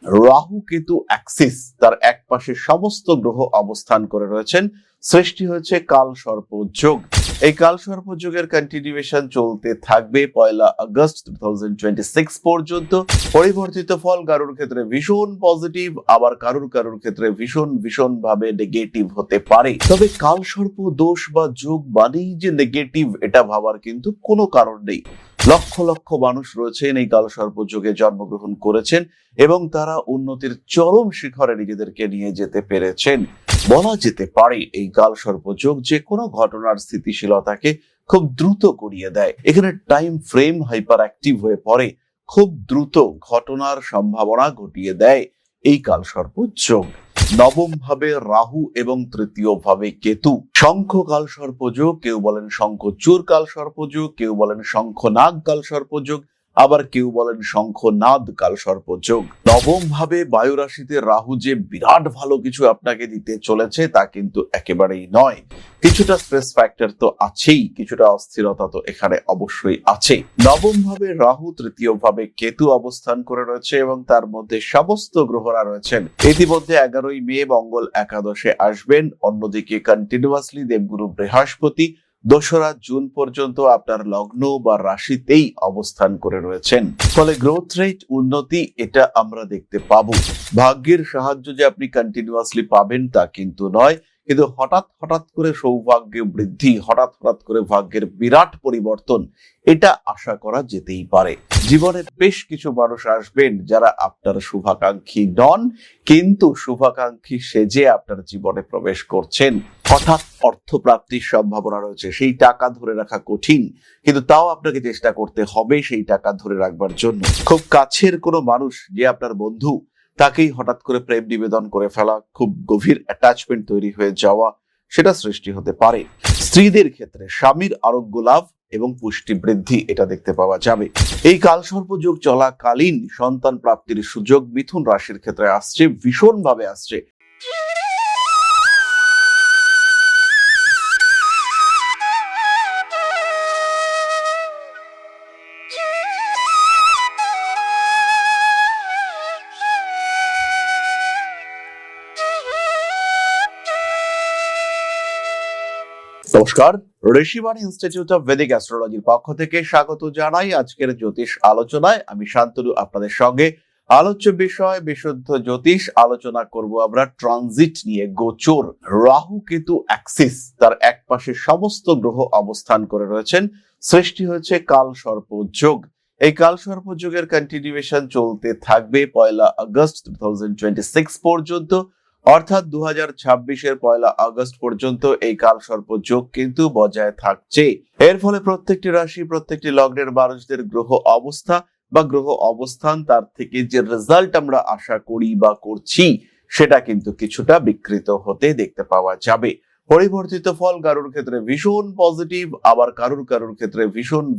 Rahu Ketu Axis তার এক পাশে সমস্ত গ্রহ অবস্থান করে রয়েছেন। সৃষ্টি হয়েছে কাল সর্প যোগ। এই কাল সর্প যোগের কন্টিনিউয়েশন চলতে থাকবে 1 আগস্ট 2026 পর্যন্ত। পরিবর্তিত ফল কারোর ক্ষেত্রে ভীষণ পজিটিভ, আবার কারোর ক্ষেত্রে ভীষণ ভাবে নেগেটিভ হতে পারে। তবে কাল সর্প দোষ বা যোগ মানেই যে নেগেটিভ এটা ভাবার কিন্তু কোনো কারণ নেই। লক্ষ লক্ষ মানুষ রয়েছেন এই কাল সর্প যোগে জন্মগ্রহণ করেছেন এবং তারা উন্নতির চরম শিখরে নিজেদেরকে নিয়ে যেতে পেরেছেন। বলা যেতে পারে এই কাল সর্প যোগ যে কোনো ঘটনার স্থিতিশীলতাকে খুব দ্রুত করিয়ে দেয়। এখানে টাইম ফ্রেম হাইপার অ্যাক্টিভ হয়ে পড়ে, খুব দ্রুত ঘটনার সম্ভাবনা ঘটিয়ে দেয় এই কাল সর্প যোগ। নবম ভাবে রাহু এবং তৃতীয় ভাবে কেতু। শঙ্খ কাল সর্পযোগ, কেউ বলেন শঙ্খচূড় কাল সর্পযোগ, কেউ বলেন শঙ্খনাগ কাল সর্পযোগ, আবার কেউ বলেন শঙ্খনাদ কাল সর্পযোগ। নবম ভাবে বায়ু রাশিতে রাহু যে বিরাট ভালো কিছু আপনাকে দিতে চলেছে তা কিন্তু একেবারেই নয়। কিছুটা স্ট্রেস ফ্যাক্টর তো আছেই, কিছুটা অস্থিরতা তো এখানে অবশ্যই আছে। নবম ভাবে রাহু, তৃতীয় ভাবে কেতু অবস্থান করে রয়েছে এবং তার মধ্যে সমস্ত গ্রহরা রয়েছেন। ইতিমধ্যে 11ই মে মঙ্গল একাদশে আসবেন। অন্যদিকে কন্টিনিউয়াসলি দেবগুরু বৃহস্পতি 2রা জুন পর্যন্ত আপনার লগ্ন বা রাশিতেই অবস্থান করে রয়েছেন। ফলে গ্রোথ রেট, উন্নতি এটা আমরা দেখতে পাবো। ভাগ্যের সাহায্য যে আপনি কন্টিনিউয়াসলি পাবেন তা কিন্তু নয়, কিন্তু হঠাৎ করে সৌভাগ্য বৃদ্ধি, হঠাৎ করে ভাগ্যের বিরাট পরিবর্তন এটা আশা করা যেতেই পারে। জীবনের বেশ কিছু মানুষ আসবেন যারা আপনার শুভাকাঙ্ক্ষী নন, কিন্তু শুভাকাঙ্ক্ষী সেজে আপনার জীবনে প্রবেশ করছেন। হঠাৎ অর্থপ্রাপ্তির সম্ভাবনা রয়েছে। সেই টাকা ধরে রাখা কঠিন, কিন্তু তাও আপনাকে চেষ্টা করতে হবে সেই টাকা ধরে রাখবার জন্য। খুব কাছের কোনো মানুষ যে আপনার বন্ধু, তাকেই হঠাৎ করে প্রেম নিবেদন করে ফেলা, খুব গভীর অ্যাটাচমেন্ট তৈরি হয়ে যাওয়া, সেটা সৃষ্টি হতে পারে। স্ত্রীদের ক্ষেত্রে স্বামীর আরোগ্য লাভ এবং পুষ্টি বৃদ্ধি এটা দেখতে পাওয়া যাবে। এই কালসর্প যোগ চলাকালীন সন্তান প্রাপ্তির সুযোগ মিথুন রাশির ক্ষেত্রে আসছে, ভীষণ ভাবে আসছে। নমস্কার, ঋষিবাণী ইনস্টিটিউট অফ ভেদিক অ্যাস্ট্রোলজির পক্ষ থেকে স্বাগত জানাই আজকের জ্যোতিষ আলোচনায়। আমি শান্তনু আপনাদের সঙ্গে। আলোচ্য বিষয় বিশুদ্ধ জ্যোতিষ। আলোচনা করব আমরা ট্রানজিট নিয়ে। গোচর, রাহু কেতু অ্যাক্সিস তার এক পাশে সমস্ত গ্রহ অবস্থান করে রয়েছেন। সৃষ্টি হয়েছে কাল সর্প যোগ। এই কাল সর্প যোগের কন্টিনিউয়েশন চলতে থাকবে 1 আগস্ট 2026 পর্যন্ত, অর্থাৎ 2026-এর 1 আগস্ট পর্যন্ত এই কাল সর্প যোগ কিন্তু বজায় থাকছে। এর ফলে প্রত্যেকটি রাশি, প্রত্যেকটি লগ্নের মানুষদের গ্রহ অবস্থা বা গ্রহ অবস্থান, তার থেকে যে রেজাল্ট আমরা আশা করি বা করছি সেটা কিন্তু কিছুটা বিকৃত হতে দেখতে পাওয়া যাবে। পরিবর্তিত ফল কারোর ক্ষেত্রে ভীষণ পজিটিভ, আবার কারোর ক্ষেত্রে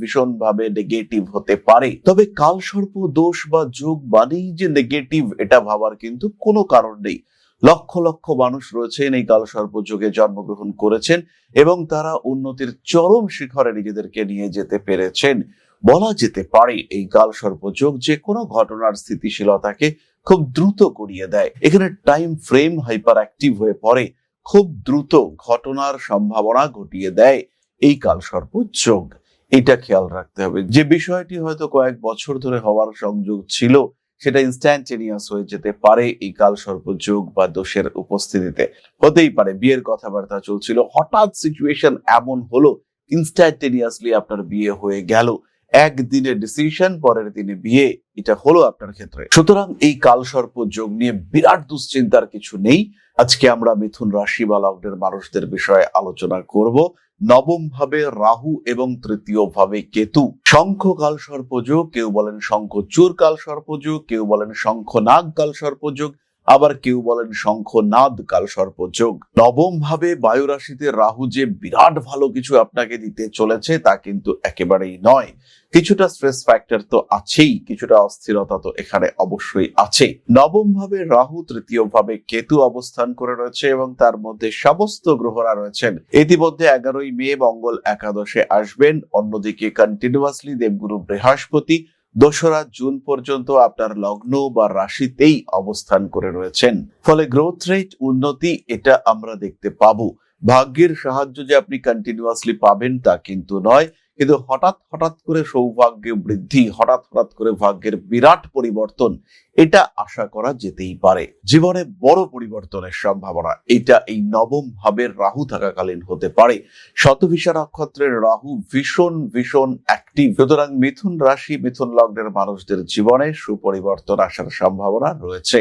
ভীষণ ভাবে নেগেটিভ হতে পারে। তবে কাল সর্প দোষ বা যোগ মানেই যে নেগেটিভ এটা ভাবার কিন্তু কোনো কারণ নেই। লক্ষ লক্ষ মানুষ রয়েছেন এই কাল সর্প যোগে জন্মগ্রহণ করেছেন এবং তারা উন্নতির চরম শিখরে নিজেদেরকে নিয়ে যেতে পেরেছেন। বলা যেতে পারে এই কাল সর্প যোগ যে কোনো ঘটনার স্থিতিশীলতাকে খুব দ্রুত করিয়ে দেয়। এখানে টাইম ফ্রেম হাইপার অ্যাক্টিভ হয়ে পড়ে, খুব দ্রুত ঘটনার সম্ভাবনা ঘটিয়ে দেয় এই কাল সর্প যোগ। এটা খেয়াল রাখতে হবে। যে বিষয়টি হয়তো কয়েক বছর ধরে হওয়ার সংযোগ ছিল, সেটা ইনস্ট্যান্টেনিয়াস হয়ে যেতে পারে এই কাল সর্প যোগ বা দোষের উপস্থিতিতে। হতেই পারে বিয়ের কথাবার্তা চলছিল, হঠাৎ সিচুয়েশন এমন হলো ইনস্ট্যান্টেনিয়াসলি আপনার বিয়ে হয়ে গেল। একদিনের ডিসিশন, পরের দিনে বিয়ে, এটা হলো আপনার ক্ষেত্রে। সুতরাং এই কাল সর্প যোগ নিয়ে বিরাট দুশ্চিন্তার কিছু নেই। আজকে আমরা মিথুন রাশি বা লগ্নের মানুষদের বিষয়ে আলোচনা করব। নবম ভাবে রাহু এবং তৃতীয় ভাবে কেতু। শঙ্খ কাল সর্পযোগ, কেউ বলেন শঙ্খচূড় কাল সর্পযোগ, কেউ বলেন শঙ্খনাগ কাল সর্পযোগ, আবার কেউ বলেন শঙ্খনাদ কাল সর্পযোগ। নবম ভাবে বায়ু রাশিতে রাহু যে বিরাট ভালো কিছু আপনাকে দিতে চলেছে তা কিন্তু একেবারেই নয়। কিছুটা স্ট্রেস ফ্যাক্টর তো আছেই, কিছুটা অস্থিরতা তো এখানে অবশ্যই আছে। নবম ভাবে রাহু, তৃতীয় ভাবে কেতু অবস্থান করে রয়েছে এবং তার মধ্যে সমস্ত গ্রহরা রয়েছেন। ইতিমধ্যে 11ই মে মঙ্গল একাদশে আসবেন। অন্যদিকে কন্টিনিউয়াসলি দেবগুরু বৃহস্পতি 2রা জুন পর্যন্ত আপনার লগ্ন বা রাশিতেই অবস্থান করে রয়েছেন। ফলে গ্রোথ রেট উন্নতি এটা আমরা দেখতে পাবো। ভাগ্যের সাহায্য যে আপনি কন্টিনিউয়াসলি পাবেন তা কিন্তু নয়, কিন্তু হঠাৎ হঠাৎ করে সৌভাগ্য বৃদ্ধি, হঠাৎ হঠাৎ করে ভাগ্যের বিরাট পরিবর্তন এটা আশা করা যেতেই পারে। জীবনে বড় পরিবর্তনের সম্ভাবনা এটা এই নবম ভাবের রাহু থাকাকালীন হতে পারে। শতভিষা নক্ষত্রের রাহু ভীষণ ভীষণ অ্যাক্টিভ। সুতরাং মিথুন রাশি মিথুন লগ্নের মানুষদের জীবনে সুপরিবর্তন আসার সম্ভাবনা রয়েছে।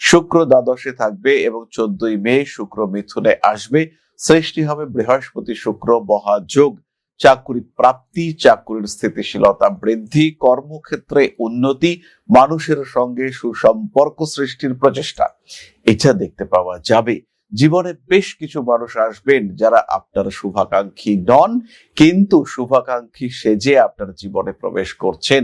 শুক্র দ্বাদশে থাকবে এবং 14ই মে শুক্র মিথুনে আসবে। সৃষ্টি হবে বৃহস্পতি শুক্র মহাযোগ। চাকরি প্রাপ্তি, চাকরির স্থিতিশীলতা বৃদ্ধি, কর্মক্ষেত্রে উন্নতি, মানুষের সঙ্গে সুসম্পর্ক সৃষ্টির প্রচেষ্টা এটা দেখতে পাওয়া যাবে। জীবনে বেশ কিছু মানুষ আসবেন যারা আপনার শুভাকাঙ্ক্ষী নন, কিন্তু শুভাকাঙ্ক্ষী সেজে আপনার জীবনে প্রবেশ করছেন।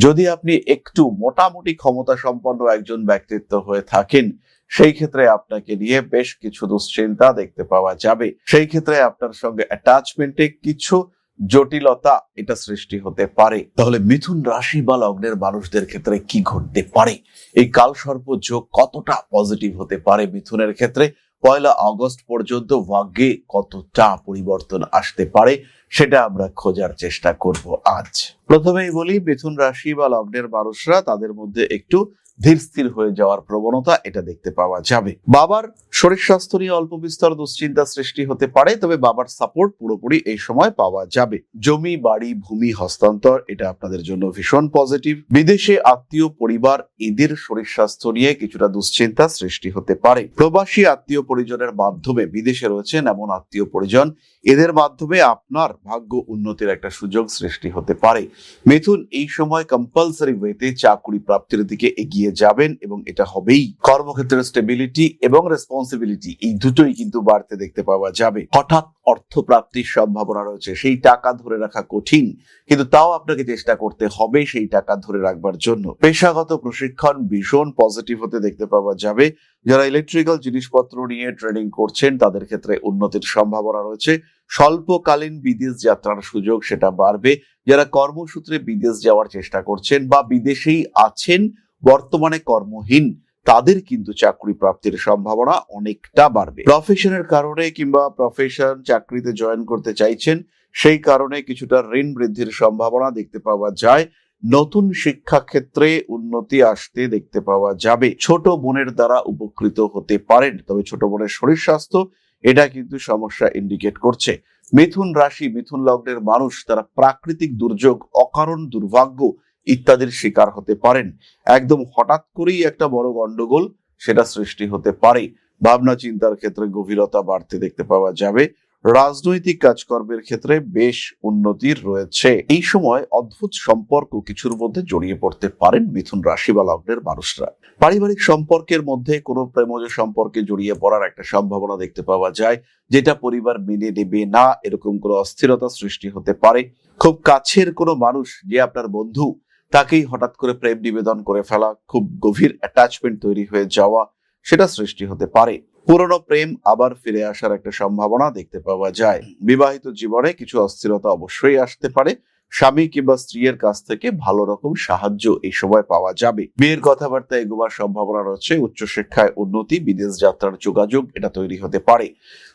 যদি আপনি একটু মোটামুটি ক্ষমতা সম্পন্ন একজন ব্যক্তিত্ব হয়ে থাকেন, সেই ক্ষেত্রে আপনাকে নিয়ে বেশ কিছু দুশ্চিন্তা দেখতে পাওয়া যাবে। সেই ক্ষেত্রে আপনার সঙ্গে অ্যাটাচমেন্টে কিছু জটিলতা এটা সৃষ্টি হতে পারে। তাহলে মিথুন রাশি বা লগ্নের মানুষদের ক্ষেত্রে কি ঘটতে পারে, এই কালসর্প যোগ কতটা পজিটিভ হতে পারে মিথুনের ক্ষেত্রে, 1 আগস্ট পর্যন্ত ভাগ্যে কতটা পরিবর্তন আসতে পারে সেটা আমরা খোঁজার চেষ্টা করব আজ। প্রথমেই বলি, মিথুন রাশি বা লগ্নের মানুষরা তাদের মধ্যে একটু ধীর স্থির হয়ে যাওয়ার প্রবণতা এটা দেখতে পাওয়া যাবে। বাবার শরীর স্বাস্থ্য নিয়ে অল্প বিস্তর দুশ্চিন্তা সৃষ্টি হতে পারে, তবে বাবার সাপোর্ট পুরোপুরি এই সময় পাওয়া যাবে। জমি বাড়ি ভূমি হস্তান্তর এটা আপনাদের জন্য ভীষণ পজিটিভ। বিদেশে আত্মীয় পরিবার এদের শরীর স্বাস্থ্য নিয়ে কিছুটা দুশ্চিন্তা সৃষ্টি হতে পারে। প্রবাসী আত্মীয় পরিজনের মাধ্যমে, বিদেশে রয়েছেন এমন আত্মীয় পরিজন, এদের মাধ্যমে আপনার ভাগ্য উন্নতির একটা সুযোগ সৃষ্টি হতে পারে। মিথুন এই সময় কম্পালসারি ওয়েতে চাকরি প্রাপ্তির দিকে এগিয়ে যাবেন এবং এটা হবেই। কর্মক্ষেত্রের স্টেবিলিটি এবং রেসপন্সিবিলিটি এই দুটোই কিন্তু বাড়তে দেখতে পাওয়া যাবে। হঠাৎ অর্থ প্রাপ্তির সম্ভাবনা রয়েছে, সেই টাকা ধরে রাখা কঠিন, কিন্তু তাও আপনাকে চেষ্টা করতে হবে সেই টাকা ধরে রাখবার জন্য। পেশাগত প্রশিক্ষণ ভীষণ পজিটিভ হতে দেখতে পাওয়া যাবে। যারা ইলেকট্রিক্যাল জিনিসপত্র নিয়ে ট্রেনিং করছেন তাদের ক্ষেত্রে উন্নতির সম্ভাবনা রয়েছে। স্বল্পকালীন বিদেশ যাত্রার সুযোগ সেটা বাড়বে। যারা কর্মসূত্রে বিদেশ যাওয়ার চেষ্টা করছেন বা বিদেশেই আছেন, বর্তমানে কর্মহীন, তাদের কিন্তু চাকরি প্রাপ্তির সম্ভাবনা অনেকটা বাড়বে। প্রফেশনের কারণে কিংবা প্রফেশন চাকরিতে জয়েন করতে চাইছেন, সেই কারণে কিছুটা ঋণ বৃদ্ধির সম্ভাবনা দেখতে পাওয়া যায়। নতুন শিক্ষাক্ষেত্রে উন্নতি আসতে দেখতে পাওয়া যাবে। ছোট বোনের দ্বারা উপকৃত হতে পারেন, তবে ছোট বোনের শরীর স্বাস্থ্য এটা কিন্তু সমস্যা ইন্ডিকেট করছে। মিথুন রাশি মিথুন লগ্নের মানুষ তারা প্রাকৃতিক দুর্যোগ, অকারণ দুর্ভাগ্য ইত্যাদির শিকার হতে পারেন। একদম হঠাৎ করেই একটা বড় গন্ডগোল সেটা সৃষ্টি হতে পারে। ভাবনা চিন্তার ক্ষেত্রে গভীরতা বাড়তে দেখতে পাওয়া যাবে। রাজনৈতিক কাজকর্মের ক্ষেত্রে বেশ উন্নতির রয়েছে। এই সময় অদ্ভুত সম্পর্ক কিছুর মধ্যে জড়িয়ে পড়তে পারেন মিথুন রাশি বা লগ্নের মানুষরা। পারিবারিক সম্পর্কের মধ্যে কোনো প্রেমজ সম্পর্কে জড়িয়ে পড়ার একটা সম্ভাবনা দেখতে পাওয়া যায়, যেটা পরিবার মেনে নেবে না, এরকম কোনো অস্থিরতা সৃষ্টি হতে পারে। খুব কাছের কোনো মানুষ যে আপনার বন্ধু, তাকেই হঠাৎ করে প্রেম নিবেদন করে ফেলা, খুব গভীর অ্যাটাচমেন্ট তৈরি হয়ে যাওয়া সেটা সৃষ্টি হতে পারে। পুরনো প্রেম আবার ফিরে আসার একটা সম্ভাবনা দেখতে পাওয়া যায়। বিবাহিত জীবনে কিছু অস্থিরতা অবশ্যই আসতে পারে। স্বামী কিংবা স্ত্রীর কাছ থেকে ভালো রকম সাহায্য এই সময় পাওয়া যাবে। বিয়ের কথাবার্তা এগোবার সম্ভাবনা রয়েছে। উচ্চশিক্ষায় উন্নতি, বিদেশ যাত্রার যোগাযোগ এটা তৈরি হতে পারে।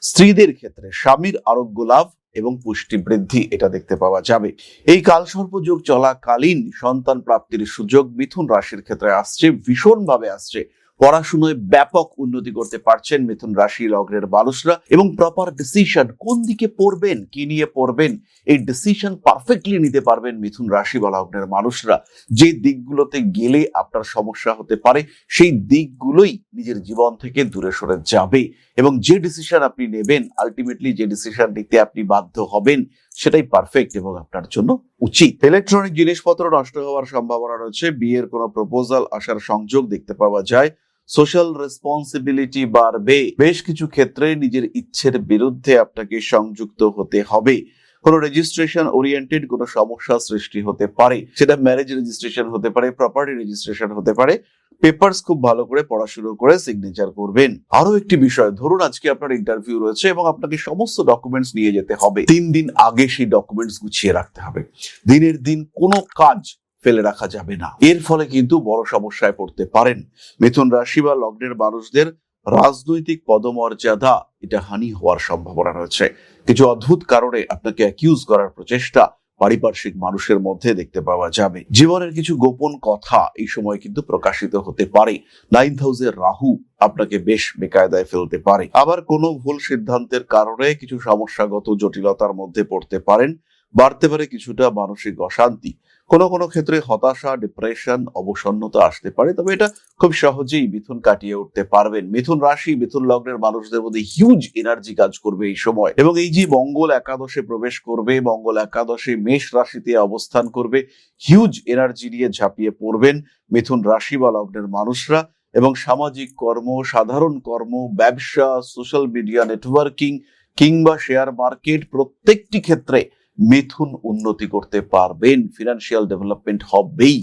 স্ত্রীদের ক্ষেত্রে স্বামীর আরোগ্য লাভ এবং পুষ্টি বৃদ্ধি এটা দেখতে পাওয়া যাবে। এই কালসর্প যোগ চলাকালীন সন্তান প্রাপ্তির সুযোগ মিথুন রাশির ক্ষেত্রে আসছে, ভীষণভাবে আসছে। পড়াশোনায় ব্যাপক উন্নতি করতে পারছেন মিথুন রাশি লগ্নের মানুষরা, এবং প্রপার ডিসিশন কোন দিকে পড়বেন, কি নিয়ে পড়বেন, এই ডিসিশন পারফেক্টলি নিতে পারবেন মিথুন রাশি বা লগ্নের মানুষরা। যে দিকগুলোতে গেলে আপনার সমস্যা হতে পারে সেই দিকগুলোই নিজের জীবন থেকে দূরে সরে যাবে, এবং যে ডিসিশন আপনি নেবেন, আলটিমেটলি যে ডিসিশন নিতে আপনি বাধ্য হবেন, সেটাই পারফেক্ট এবং আপনার জন্য উচিত। ইলেকট্রনিক জিনিসপত্র নষ্ট হওয়ার সম্ভাবনা রয়েছে। বিয়ের কোনো প্রপোজাল আসার সংযোগ দেখতে পাওয়া যায়। সোশ্যাল রেসপন্সিবিলিটি বাড়বে। বেশ কিছু ক্ষেত্রে নিজের ইচ্ছের বিরুদ্ধে আপনাকে সংযুক্ত হতে হবে। কোনো রেজিস্ট্রেশন ওরিয়েন্টেড কোনো সমস্যা সৃষ্টি হতে পারে, সেটা ম্যারেজ রেজিস্ট্রেশন হতে পারে, প্রপার্টি রেজিস্ট্রেশন হতে পারে। পেপারস খুব ভালো করে পড়াশোনা করে সিগনেচার করবেন। আরো একটি বিষয়, ধরুন আজকে আপনার ইন্টারভিউ রয়েছে এবং আপনাকে সমস্ত ডকুমেন্টস নিয়ে যেতে হবে। 3 দিন আগে সেই ডকুমেন্টস গুছিয়ে রাখতে হবে। দিনের দিন কোনো কাজ ফেলে রাখা যাবে না। এর ফলে কিন্তু বড় সমস্যায় পড়তে পারেন। মিথুন রাশি বা লগ্নের মানুষদের রাজনৈতিক পদমর্যাদা এটা হানি হওয়ার সম্ভাবনা রয়েছে। কিছু অদ্ভুত কারণে আপনাকে অ্যাকিউজ করার প্রচেষ্টা পারিপার্শ্বিক মানুষের মধ্যে দেখতে পাওয়া যাবে। জীবনের কিছু গোপন কথা এই সময় কিন্তু প্রকাশিত হতে পারে। 9th হাউসের রাহু আপনাকে বেশ বেকায়দায় ফেলতে পারে। আবার কোনো ভুল সিদ্ধান্তের কারণে কিছু সমস্যাগত জটিলতার মধ্যে পড়তে পারেন। বাড়তে পারে কিছুটা মানসিক অশান্তি। কোনো কোনো ক্ষেত্রে হতাশা, ডিপ্রেশন, অবসন্নতা আসতে পারে, তবে এটা খুব সহজেই মিথুন কাটিয়ে উঠতে পারবেন। মিথুন রাশি, মিথুন লগ্নের মানুষদের মধ্যে হিউজ এনার্জি কাজ করবে এই সময়, এবং এই যে মঙ্গল একাদশে প্রবেশ করবে, মঙ্গল একাদশে মেষ রাশিতে অবস্থান করবে, হিউজ এনার্জি নিয়ে ঝাঁপিয়ে পড়বেন মিথুন রাশি বা লগ্নের মানুষরা। এবং সামাজিক কর্ম, সাধারণ কর্ম, ব্যবসা, সোশ্যাল মিডিয়া, নেটওয়ার্কিং কিংবা শেয়ার মার্কেট, প্রত্যেকটি ক্ষেত্রে মিথুন উন্নতি করতে পারবেন। ফিনান্সিয়াল ডেভেলপমেন্ট হবেই।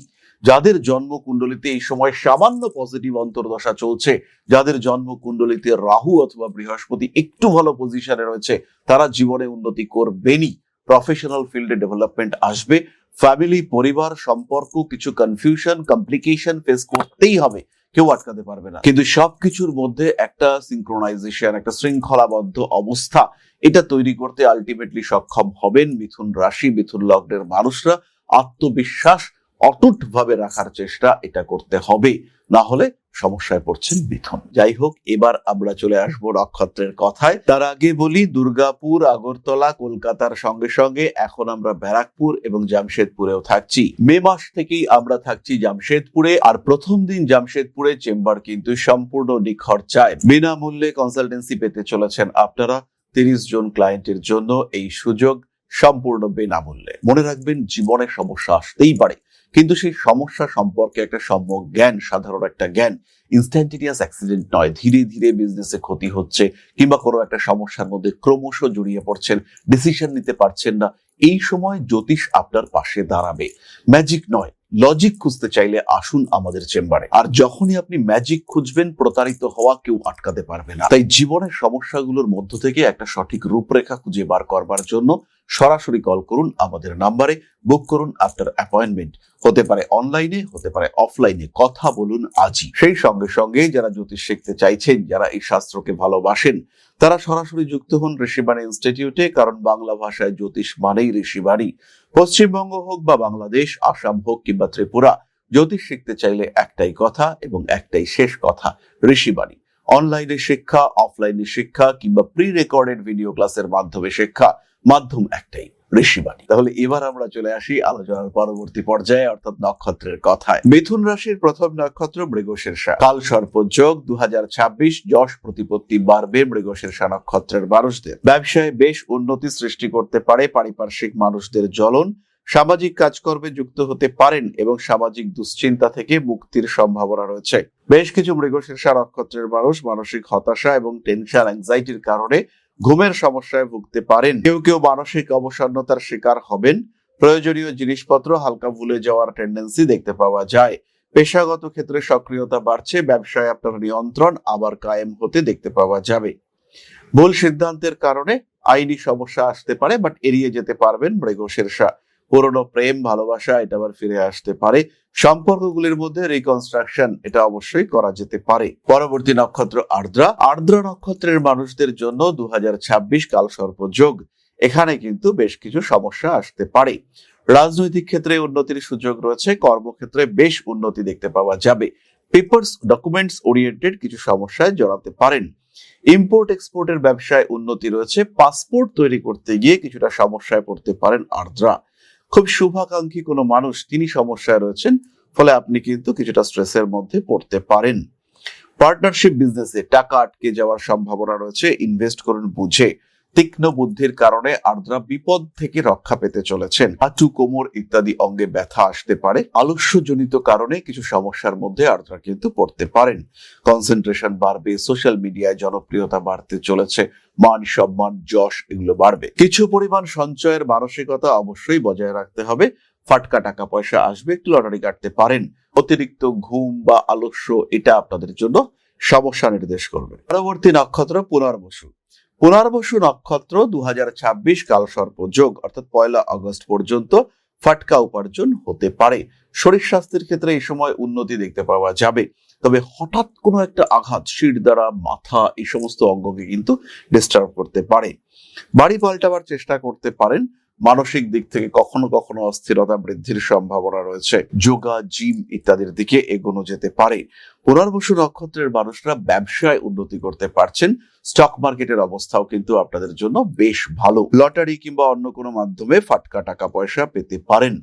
যাদের জন্মকুণ্ডলিতে এই সময় সামান্য পজিটিভ অন্তর্দশা চলছে, যাদের জন্মকুণ্ডলিতে রাহু অথবা বৃহস্পতি একটু ভালো পজিশনে রয়েছে, তারা জীবনে উন্নতি করবেনই। প্রফেশনাল ফিল্ডে ডেভেলপমেন্ট আসবে। ফ্যামিলি, পরিবার, সম্পর্ক কিছু কনফিউশন, কমপ্লিকেশন ফেস করতেই হবে, কেউ আটকাতে পারবে না। কিন্তু সবকিছুর মধ্যে একটা সিনক্রোনাইজেশন, একটা শৃঙ্খলাবদ্ধ অবস্থা, এটা তৈরি করতে আলটিমেটলি সক্ষম হবেন মিথুন রাশি, মিথুন লগ্নের মানুষরা। আত্মবিশ্বাস অটুট ভাবে রাখার চেষ্টা এটা করতে হবে, না হলে সমস্যায় পড়ছেন মিথুন। যাই হোক, এবার আমরা চলে আসবো নক্ষত্রের কথায়। তার আগে বলি, দুর্গাপুর, আগরতলা, কলকাতার সঙ্গে সঙ্গে এখন আমরা ব্যারাকপুর এবং জামশেদপুরেও থাকছি। মে মাস থেকেই আমরা থাকছি জামশেদপুরে। আর প্রথম দিন জামশেদপুরে চেম্বার কিন্তু সম্পূর্ণ নিখরচায় বিনামূল্যে কনসালটেন্সি পেতে চলেছেন আপনারা। 30 জন ক্লায়েন্টের জন্য এই সুযোগ সম্পূর্ণ বিনামূল্যে। মনে রাখবেন, জীবনে সমস্যা আসতেই পারে, কিন্তু সেই সমস্যা সম্পর্কে একটা সম্যক জ্ঞান, সাধারণ একটা জ্ঞান, ইনস্ট্যান্টেনিয়াস অ্যাক্সিডেন্ট নয়। ধীরে ধীরে বিজনেসে ক্ষতি হচ্ছে কিংবা কোনো একটা সমস্যার মধ্যে ক্রমশ জড়িয়ে পড়ছেন, ডিসিশন নিতে পারছেন না, এই সময় জ্যোতিষ আপনার পাশে দাঁড়াবে। ম্যাজিক নয়, লজিক খুঁজতে চাইলে আসুন আমাদের চেম্বারে। আর যখনই আপনি ম্যাজিক খুঁজবেন, প্রতারিত হওয়া কেউ আটকাতে পারবে না। তাই জীবনের সমস্যাগুলোর মধ্য থেকে একটা সঠিক রূপরেখা খুঁজে বার করবার জন্য সরাসরি কল করুন আমাদের নাম্বারে, বুক করুন আপনার অ্যাপয়েন্টমেন্ট। হতে পারে অনলাইনে, হতে পারে অফলাইনে, কথা বলুন আজই। সেই সঙ্গে সঙ্গে যারা জ্যোতিষ শিখতে চাইছেন, যারা এই শাস্ত্রকে ভালোবাসেন, তারা সরাসরি যুক্ত হন ঋষিবাণী ইনস্টিটিউটে, কারণ বাংলা ভাষায় জ্যোতিষ মানেই ঋষিবাণী। পশ্চিমবঙ্গ হোক বা বাংলাদেশ, আসাম হোক কিংবা ত্রিপুরা, জ্যোতিষ শিখতে চাইলে একটাই কথা এবং একটাই শেষ কথা, ঋষিবাণী। অনলাইনে শিক্ষা, অফলাইনে শিক্ষা কিংবা প্রি রেকর্ডেড ভিডিও ক্লাসের মাধ্যমে শিক্ষা, মাধ্যম একটাই, ঋষিবাণী। তাহলে এবার আমরা চলে আসি আলোচনার পরবর্তী পর্যায়ে, অর্থাৎ নক্ষত্রের কথায়। মিথুন রাশির প্রথম নক্ষত্র মৃগশীর্ষা। কাল সর্পযোগ 2026, যশ প্রতিপত্তি বাড়বে মৃগশীর্ষা নক্ষত্রের মানুষদের। ব্যবসায় বেশ উন্নতি সৃষ্টি করতে পারে পারিপার্শ্বিক মানুষদের জ্বলন। সামাজিক কাজকর্মে যুক্ত হতে পারেন এবং সামাজিক দুশ্চিন্তা থেকে মুক্তির সম্ভাবনা রয়েছে। বেশ কিছু মৃগশীর্ষা নক্ষত্রের মানুষ মানসিক হতাশা এবং টেনশন, অ্যাংজাইটির কারণে ঘুমের সমস্যায় ভুগতে পারেন। কেউ কেউ মানসিক অবসন্নতার শিকার হবেন। প্রয়োজনীয় জিনিসপত্র হালকা ভুলে যাওয়ার টেন্ডেন্সি দেখতে পাওয়া যায়। পেশাগত ক্ষেত্রে সক্রিয়তা বাড়ছে। ব্যবসায় আপনার নিয়ন্ত্রণ আবার কায়েম হতে দেখতে পাওয়া যাবে। ভুল সিদ্ধান্তের কারণে আইনি সমস্যা আসতে পারে, বাট এড়িয়ে যেতে পারবেন মৃগশীর্ষা। পুরনো প্রেম, ভালোবাসা এটা আবার ফিরে আসতে পারে। সম্পর্কগুলির মধ্যে রিকনস্ট্রাকশন এটা অবশ্যই করা যেতে পারে। পরবর্তী নক্ষত্র আর্দ্রা। আর্দ্রা নক্ষত্রের মানুষদের জন্য 2026 কাল সর্পযোগ। এখানে কিন্তু বেশ কিছু সমস্যা আসতে পারে। রাজনৈতিক ক্ষেত্রে উন্নতির সুযোগ রয়েছে। কর্মক্ষেত্রে বেশ উন্নতি দেখতে পাওয়া যাবে। পেপারস, ডকুমেন্টস ওরিয়েন্টেড কিছু সমস্যায় জড়াতে পারেন। ইম্পোর্ট এক্সপোর্টের ব্যবসায় উন্নতি রয়েছে। পাসপোর্ট তৈরি করতে গিয়ে কিছুটা সমস্যায় পড়তে পারেন আর্দ্রা। খুব শুভাকাঙ্ক্ষী কোনো মানুষ, তিনি সমস্যায় রয়েছেন, ফলে আপনি কিন্তু কিছুটা স্ট্রেসের মধ্যে পড়তে পারেন। পার্টনারশিপ বিজনেসে টাকা আটকে যাওয়ার সম্ভাবনা রয়েছে। ইনভেস্ট করুন বুঝে। তীক্ষ্ণ বুদ্ধির কারণে আর্দ্রা বিপদ থেকে রক্ষা পেতে চলেছেন। হাঁটু, কোমর ইত্যাদি অঙ্গে ব্যথা আসতে পারে। আলস্যজনিত কারণে কিছু সমস্যার মধ্যে আর্দ্রা কিন্তু পড়তে পারেন। কনসেন্ট্রেশন বাড়বে। সোশ্যাল মিডিয়ায় জনপ্রিয়তা বাড়তে চলেছে। মান, সম্মান, যশ এগুলো বাড়বে। কিছু পরিমাণ সঞ্চয়ের মানসিকতা অবশ্যই বজায় রাখতে হবে। ফাটকা টাকা পয়সা আসবে। একটু লটারি কাটতে পারেন। অতিরিক্ত ঘুম বা আলস্য এটা আপনাদের জন্য সমস্যা নির্দেশ করবে। পরবর্তী নক্ষত্র পুনর্বসু। পুনর্বসু নক্ষত্র 2026 কাল সর্পযোগ, অর্থাৎ 1 আগস্ট পর্যন্ত ফাটকা উপার্জন হতে পারে। শরীর স্বাস্থ্যের ক্ষেত্রে এই সময় উন্নতি দেখতে পাওয়া যাবে, তবে হঠাৎ কোনো একটা আঘাত শির দ্বারা মাথা এই সমস্ত অঙ্গকে কিন্তু ডিস্টার্ব করতে পারে। বাড়ি পাল্টাবার চেষ্টা করতে পারেন। মানসিক দিক থেকে কখনো কখনো অস্থিরতা বৃদ্ধির সম্ভাবনা রয়েছে। যোগা, জিম ইত্যাদির দিকে এগোনো যেতে পারে। পুনর্বসু নক্ষত্রের মানুষরা ব্যবসায় উন্নতি করতে পারছেন। স্টক মার্কেটের অবস্থাও কিন্তু আপনাদের জন্য বেশ ভালো। লটারি কিংবা অন্য কোনো মাধ্যমে ফাটকা টাকা পয়সা পেতে পারেন।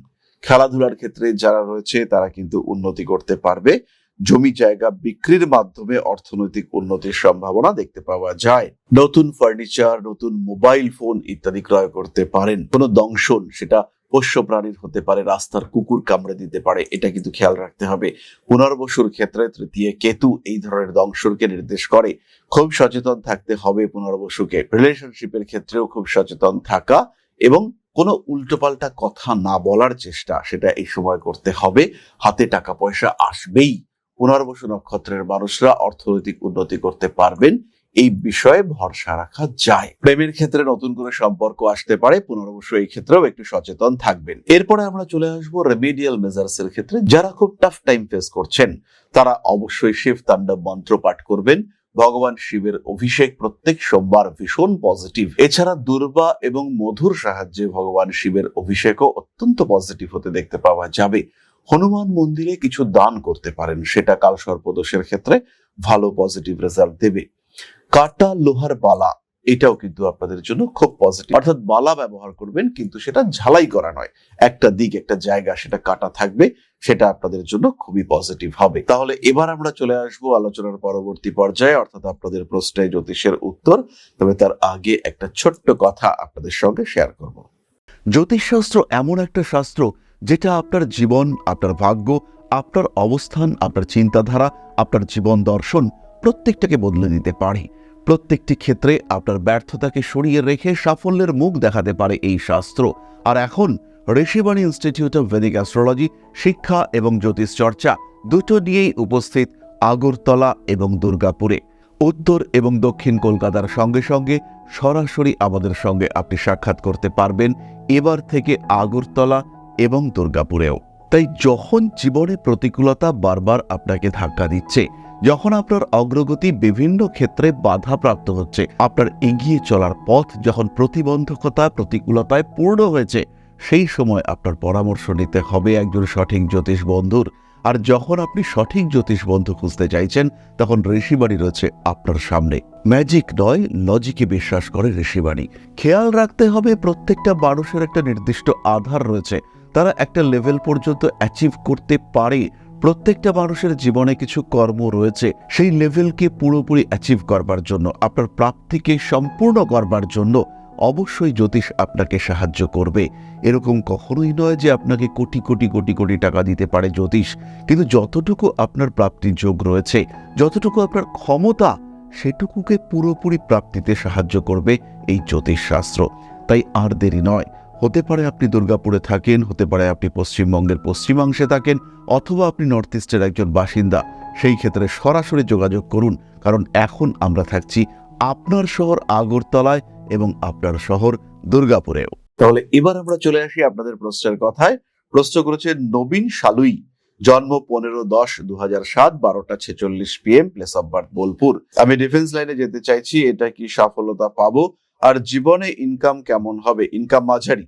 খেলাধুলার ক্ষেত্রে যারা রয়েছে তারা কিন্তু উন্নতি করতে পারবে। জমি জায়গা বিক্রির মাধ্যমে অর্থনৈতিক উন্নতির সম্ভাবনা দেখতে পাওয়া যায়। নতুন ফার্নিচার, নতুন মোবাইল ফোন ইত্যাদি ক্রয় করতে পারেন। কোনো দংশন, সেটা পোষ্য প্রাণীর হতে পারে, রাস্তার কুকুর কামড়ে দিতে পারে, এটা কিন্তু খেয়াল রাখতে হবে। পুনর্বসুর ক্ষেত্রে তৃতীয় কেতু এই ধরনের দংশনকে নির্দেশ করে। খুব সচেতন থাকতে হবে পুনর্বসুকে। রিলেশনশিপের ক্ষেত্রেও খুব সচেতন থাকা এবং কোনো উল্টোপাল্টা কথা না বলার চেষ্টা, সেটা এই সময় করতে হবে। হাতে টাকা পয়সা আসবেই। পুনর্বসু নক্ষত্রের মানুষরা অর্থনৈতিক উন্নতি করতে পারবেন, এই বিষয়ে ভরসা রাখা যায়। প্রেমের ক্ষেত্রে নতুন করে সম্পর্ক আসতে পারে। পুনর্বসু এই ক্ষেত্রেও একটু সচেতন থাকবেন। এরপরে আমরা চলে আসবো রেমেডিয়াল মেজার্স এর ক্ষেত্রে। যারা খুব টাফ টাইম ফেস করছেন তারা অবশ্যই শিব তাণ্ডব মন্ত্র পাঠ করবেন। ভগবান শিবের অভিষেক প্রত্যেক সোমবার ভীষণ পজিটিভ। এছাড়া দুর্বা এবং মধুর সাহায্যে ভগবান শিবের অভিষেকও অত্যন্ত পজিটিভ হতে দেখতে পাওয়া যাবে। হনুমান মন্দিরে কিছু দান করতে পারেন, সেটা কালসর্পদোষের ক্ষেত্রে ভালো পজিটিভ রেজাল্ট দেবে। কাটা লোহার বালা, এটাও কিন্তু আপনাদের জন্য খুব পজিটিভ। অর্থাৎ বালা ব্যবহার করবেন, কিন্তু সেটা ঝালাই করা নয়, একটা দিক একটা জায়গা সেটা কাটা থাকবে, সেটা আপনাদের জন্য খুবই পজিটিভ হবে। তাহলে এবার আমরা চলে আসবো আলোচনার পরবর্তী পর্যায়ে, অর্থাৎ আপনাদের প্রশ্নে জ্যোতিষের উত্তর। তবে তার আগে একটা ছোট্ট কথা আপনাদের সঙ্গে শেয়ার করব। জ্যোতিষশাস্ত্র এমন একটা শাস্ত্র যেটা আপনার জীবন, আপনার ভাগ্য, আপনার অবস্থান, আপনার চিন্তাধারা, আপনার জীবন দর্শন প্রত্যেকটাকে বদলে দিতে পারে। প্রত্যেকটি ক্ষেত্রে আপনার ব্যর্থতাকে সরিয়ে রেখে সাফল্যের মুখ দেখাতে পারে এই শাস্ত্র। আর এখন Rishibani institute of Vedic astrology শিক্ষা এবং জ্যোতিষ চর্চা দুটো নিয়েই উপস্থিত আগরতলা এবং দুর্গাপুরে। উত্তর এবং দক্ষিণ কলকাতার সঙ্গে সঙ্গে সরাসরি আমাদের সঙ্গে আপনি সাক্ষাৎ করতে পারবেন এবার থেকে আগরতলা এবং দুর্গাপুরেও। তাই যখন জীবনে প্রতিকূলতা বারবার আপনাকে ধাক্কা দিচ্ছে, যখন আপনার অগ্রগতি বিভিন্ন ক্ষেত্রে বাধাপ্রাপ্ত হচ্ছে, আপনার এগিয়ে চলার পথ যখন প্রতিবন্ধকতা প্রতিকূলতায় পূর্ণ হয়েছে, সেই সময় আপনার পরামর্শ নিতে হবে একজন সঠিক জ্যোতিষ বন্ধুর। আর যখন আপনি সঠিক জ্যোতিষ বন্ধু খুঁজতে চাইছেন, তখন ঋষিবাণী রয়েছে আপনার সামনে। ম্যাজিক নয়, লজিকে বিশ্বাস করে ঋষিবাণী। খেয়াল রাখতে হবে প্রত্যেকটা মানুষের একটা নির্দিষ্ট আধার রয়েছে, তারা একটা লেভেল পর্যন্ত অ্যাচিভ করতে পারে। প্রত্যেকটা মানুষের জীবনে কিছু কর্ম রয়েছে, সেই লেভেলকে পুরোপুরি অ্যাচিভ করবার জন্য, আপনার প্রাপ্তিকে সম্পূর্ণ করবার জন্য অবশ্যই জ্যোতিষ আপনাকে সাহায্য করবে। এরকম কখনোই নয় যে আপনাকে কোটি কোটি কোটি কোটি টাকা দিতে পারে জ্যোতিষ, কিন্তু যতটুকু আপনার প্রাপ্তির যোগ রয়েছে, যতটুকু আপনার ক্ষমতা, সেটুকুকে পুরোপুরি প্রাপ্তিতে সাহায্য করবে এই জ্যোতিষ শাস্ত্র। তাই আর দেরি নয়। হতে পারে আপনি দুর্গাপুরে থাকেন, হতে পারে আপনি পশ্চিমবঙ্গের পশ্চিমাংশে থাকেন, অথবা আপনি নর্থ ইস্টের একজন বাসিন্দা। সেই ক্ষেত্রে সরাসরি যোগাযোগ করুন, কারণ এখন আমরা থাকছি আপনার শহর আগরতলায় এবং আপনার শহর দুর্গাপুরেও। তাহলে এবার আমরা চলে আসি আপনাদের প্রশ্নের কথায়। প্রশ্ন করেছে নবীন শালুই, জন্ম 15-10-2007, 12টা 46 PM, place of birth Bolpur. আমি ডিফেন্স লাইনে যেতে চাইছি, এটা কি সফলতা পাবো? আর জীবনে ইনকাম কেমন হবে? ইনকাম মাঝারি।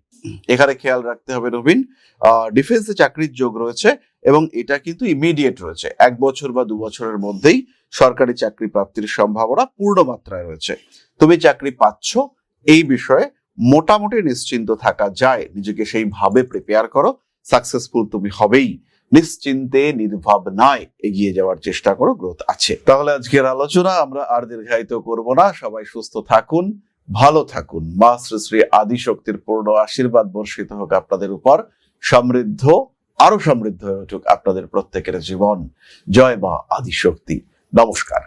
এখানে খেয়াল রাখতে হবে নবীন, ডিফেন্সে চাকরির যোগ রয়েছে এবং এটা কিন্তু ইমিডিয়েট রয়েছে। 1 বছর বা 2 বছরের মধ্যেই সরকারি চাকরি প্রাপ্তির সম্ভাবনা পূর্ণ মাত্রায় রয়েছে। তুমি চাকরি পাচ্ছ, এই বিষয়ে মোটামুটি নিশ্চিন্ত থাকা যায়। নিজেকে সেইভাবে প্রিপেয়ার করো, সাকসেসফুল তুমি হবেই। নিশ্চিন্তে নির্ভাবনায় এগিয়ে যাওয়ার চেষ্টা করো, গ্রোথ আছে। তাহলে আজকের আলোচনা আমরা আর দীর্ঘায়িত করব না। সবাই সুস্থ থাকুন, ভালো থাকুন। মা শ্রী শ্রী আদিশক্তির পূর্ণ আশীর্বাদ বর্ষিত হোক আপনাদের উপর। সমৃদ্ধ, আরো সমৃদ্ধ হয়ে উঠুক আপনাদের প্রত্যেকের জীবন। জয় মা আদিশক্তি। নমস্কার।